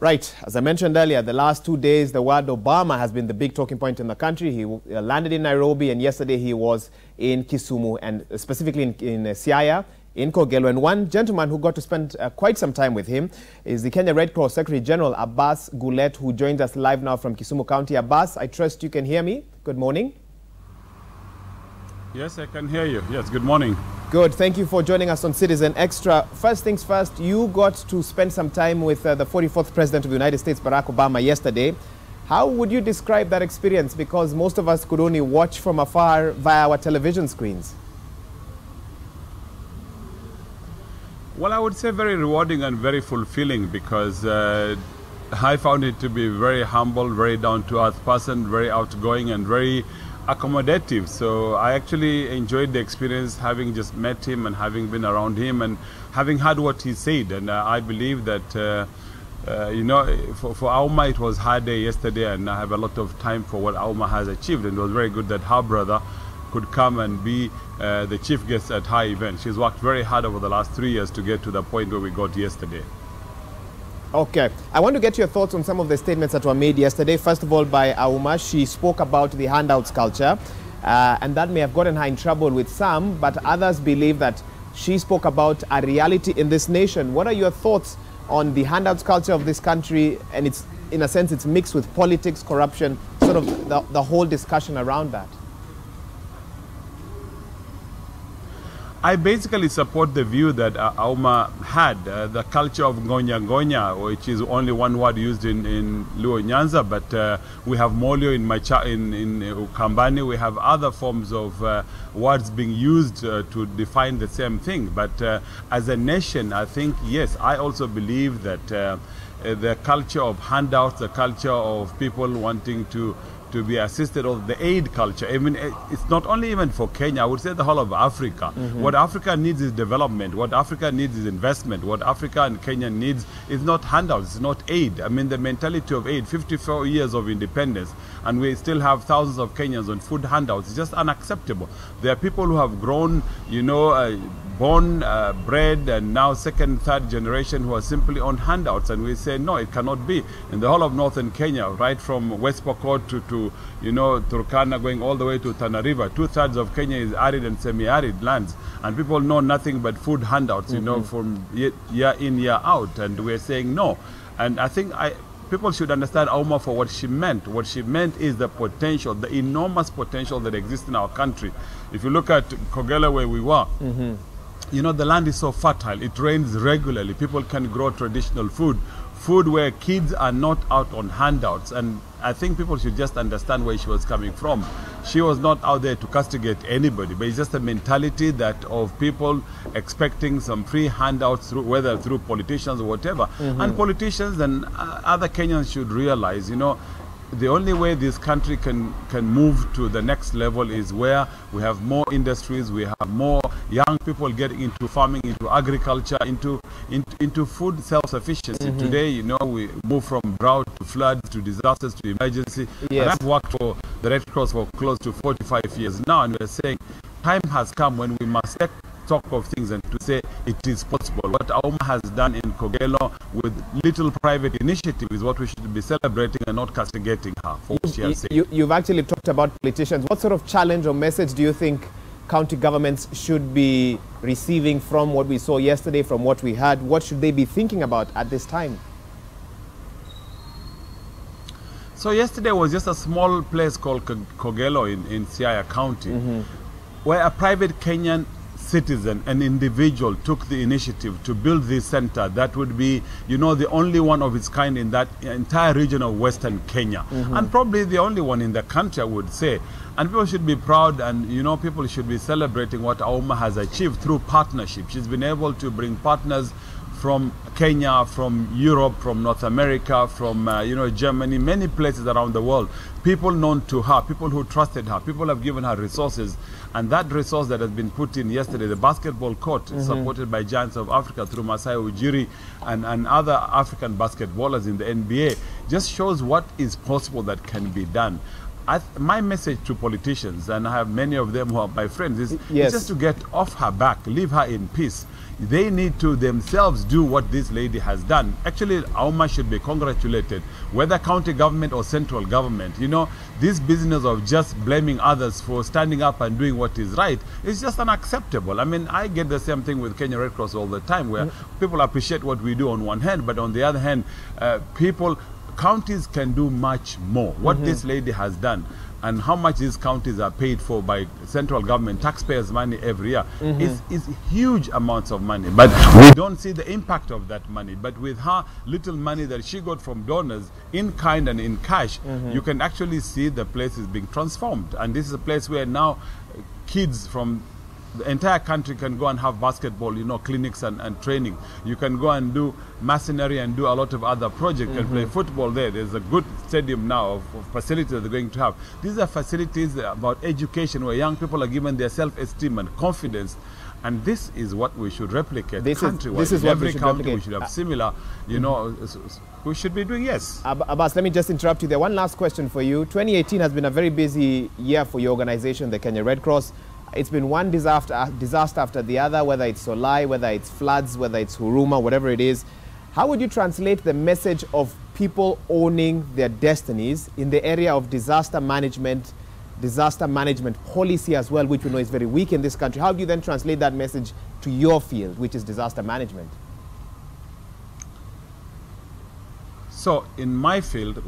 Right. As I mentioned earlier, the last 2 days, the word Obama has been the big talking point in the country. He landed in Nairobi, and yesterday he was in Kisumu, and specifically in Siaya, in Kogelo. And one gentleman who got to spend quite some time with him is the Kenya Red Cross Secretary General, Abbas Gullet, who joins us live now from Kisumu County. Abbas, I trust you can hear me. Good morning. Yes, I can hear you. Yes, good morning. Good. Thank you for joining us on Citizen Extra. First things first, you got to spend some time with the 44th President of the United States, Barack Obama, yesterday. How would you describe that experience? Because most of us could only watch from afar via our television screens. Well, I would say very rewarding and very fulfilling, because I found it to be very humble, very down-to-earth person, very outgoing and very accommodative. So I actually enjoyed the experience, having just met him and having been around him and having heard what he said. And I believe that, you know, for Auma it was hard day yesterday, and I have a lot of time for what Auma has achieved. And it was very good that her brother could come and be the chief guest at her event. She's worked very hard over the last 3 years to get to the point where we got yesterday. Okay. I want to get your thoughts on some of the statements that were made yesterday. First of all, by Auma. She spoke about the handouts culture, and that may have gotten her in trouble with some, but others believe that she spoke about a reality in this nation. What are your thoughts on the handouts culture of this country? And it's, in a sense, it's mixed with politics, corruption, sort of the whole discussion around that. I basically support the view that Auma had, the culture of Ngonya Ngonya, which is only one word used in Luo Nyanza, but we have Molio in Ukambani, we have other forms of words being used to define the same thing. But as a nation, I think, yes, I also believe that the culture of handouts, the culture of people wanting to be assisted, or the aid culture. I mean, it's not only even for Kenya, I would say the whole of Africa. What Africa needs is development. What Africa needs is investment. What Africa and Kenya needs is not handouts, it's not aid. I mean, the mentality of aid, 54 years of independence, and we still have thousands of Kenyans on food handouts. It's just unacceptable. There are people who have grown, you know, born, bred, and now second, third generation who are simply on handouts, and we say no, it cannot be. In the whole of northern Kenya, right from West Pokot to you know, Turkana, going all the way to Tana River, 2/3 of Kenya is arid and semi-arid lands, and people know nothing but food handouts, you know, from year in, year out, and we're saying no. And I think people should understand Auma for what she meant. What she meant is the potential, the enormous potential that exists in our country. If you look at Kogelo, where we were, you know, the land is so fertile, it rains regularly, people can grow traditional food where kids are not out on handouts. And I think people should just understand where she was coming from. She was not out there to castigate anybody, but it's just a mentality that of people expecting some free handouts, through, whether through politicians or whatever. And politicians and other Kenyans should realize, you know, the only way this country can move to the next level is where we have more industries, we have more young people getting into farming, into agriculture, into food self-sufficiency. Today, you know, we move from drought to floods to disasters to emergency. And I've worked for the Red Cross for close to 45 years now, and we're saying time has come when we must take talk of things and to say it is possible. What Auma has done in Kogelo with little private initiative is what we should be celebrating and not castigating her for what she has said. You've actually talked about politicians. What sort of challenge or message do you think county governments should be receiving from what we saw yesterday, from what we heard? What should they be thinking about at this time? So yesterday was just a small place called Kogelo in Siaya County, where a private Kenyan citizen, an individual, took the initiative to build this center that would be, you know, the only one of its kind in that entire region of Western Kenya, and probably the only one in the country, I would say. And people should be proud, and you know, people should be celebrating what Auma has achieved through partnership. She's been able to bring partners from Kenya, from Europe, from North America, from you know, Germany, many places around the world. People known to her, people who trusted her, people have given her resources. And that resource that has been put in yesterday, the basketball court, supported by Giants of Africa through Masai Ujiri and other African basketballers in the NBA, just shows what is possible that can be done. My message to politicians, and I have many of them who are my friends, is just to get off her back, leave her in peace. they need to themselves do what this lady has done. Actually, Auma should be congratulated, whether county government or central government. You know, this business of just blaming others for standing up and doing what is right is just unacceptable. I mean, I get the same thing with Kenya Red Cross all the time, where people appreciate what we do on one hand, but on the other hand, counties can do much more. What this lady has done and how much these counties are paid for by central government, taxpayers' money every year, is huge amounts of money. But we don't see the impact of that money. But with her little money that she got from donors, in kind and in cash, you can actually see the place is being transformed. And this is a place where now kids from the entire country can go and have basketball, you know, clinics and training. You can go and do masonry and do a lot of other projects and play football there. There's a good stadium now of facilities that they're going to have. These are facilities about education where young people are given their self-esteem and confidence. And this is what we should replicate countrywide. This is in what every we should county replicate. we should have similar, you know, we should be doing, yes. Abbas, let me just interrupt you there. One last question for you. 2018 has been a very busy year for your organization, the Kenya Red Cross. It's been one disaster after the other, whether it's Solai, whether it's floods, whether it's Huruma, whatever it is. How would you translate the message of people owning their destinies in the area of disaster management policy as well, which we know is very weak in this country? How do you then translate that message to your field, which is disaster management? So in my field,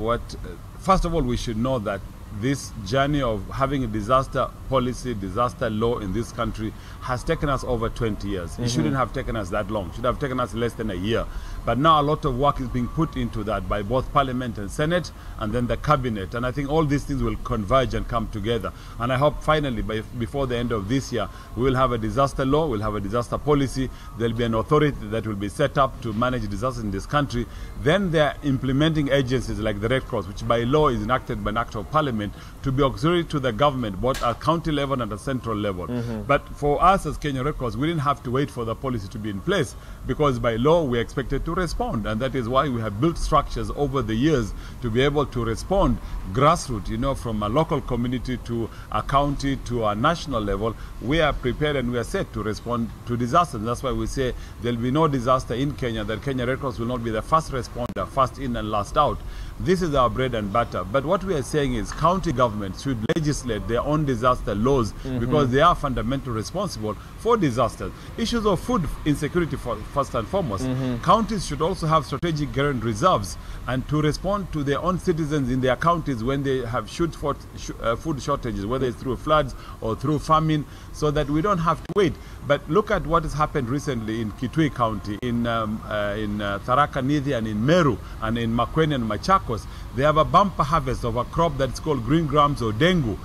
first of all, we should know that this journey of having a disaster policy, disaster law in this country has taken us over 20 years. It shouldn't have taken us that long. It should have taken us less than a year. But now a lot of work is being put into that by both Parliament and Senate, and then the Cabinet. And I think all these things will converge and come together. And I hope finally, before the end of this year, we will have a disaster law, we'll have a disaster policy, there'll be an authority that will be set up to manage disasters in this country. Then there are implementing agencies like the Red Cross, which by law is enacted by an act of Parliament, to be auxiliary to the government, both at county level and at central level. But for us as Kenya Red Cross, we didn't have to wait for the policy to be in place, because by law we are expected to respond. And that is why we have built structures over the years to be able to respond grassroots, you know, from a local community to a county to a national level. We are prepared and we are set to respond to disasters. That's why we say there will be no disaster in Kenya, that Kenya Red Cross will not be the first responder, first in and last out. This is our bread and butter. But what we are saying is county governments should legislate their own disaster laws, because they are fundamentally responsible for disasters. Issues of food insecurity first and foremost. Counties should also have strategic current reserves and to respond to their own citizens in their counties when they have food shortages, whether it's through floods or through famine, so that we don't have to wait. But look at what has happened recently in Kitui County, in Tharaka Nithi and in Meru and in Makueni and Machakos. They have a bumper harvest of a crop that's called green grams or dengu.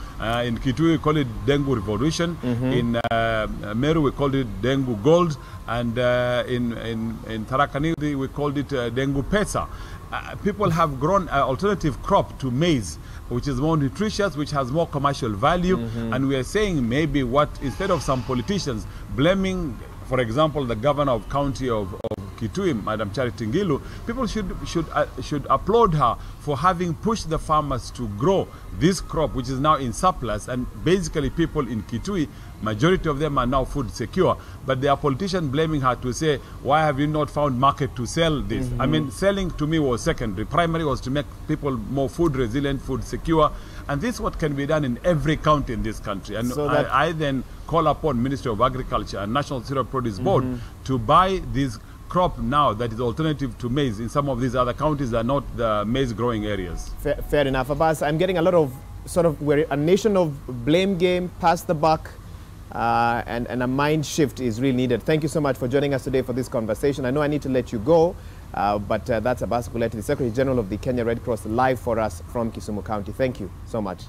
In Kitui we call it dengu revolution. In Meru we call it dengu gold. And in Tharaka Nithi we called it dengu pesa. People have grown an alternative crop to maize, which is more nutritious, which has more commercial value. And we are saying maybe instead of some politicians blaming, for example, the governor of county of Kitui, Madam Charity Ngilu, people should applaud her for having pushed the farmers to grow this crop, which is now in surplus. And basically people in Kitui, majority of them are now food secure. But there are politicians blaming her to say, why have you not found market to sell this? I mean, selling to me was secondary. Primary was to make people more food resilient, food secure. And this is what can be done in every county in this country. And so I then call upon Ministry of Agriculture and National Cereal Produce Board to buy this crop now that is alternative to maize in some of these other counties that are not the maize growing areas. Fair enough. Abbas, I'm getting a lot of we're a nation of blame game, pass the buck, and a mind shift is really needed. Thank you so much for joining us today for this conversation. I know I need to let you go, but that's Abbas Gullet, the Secretary General of the Kenya Red Cross, live for us from Kisumu County. Thank you so much.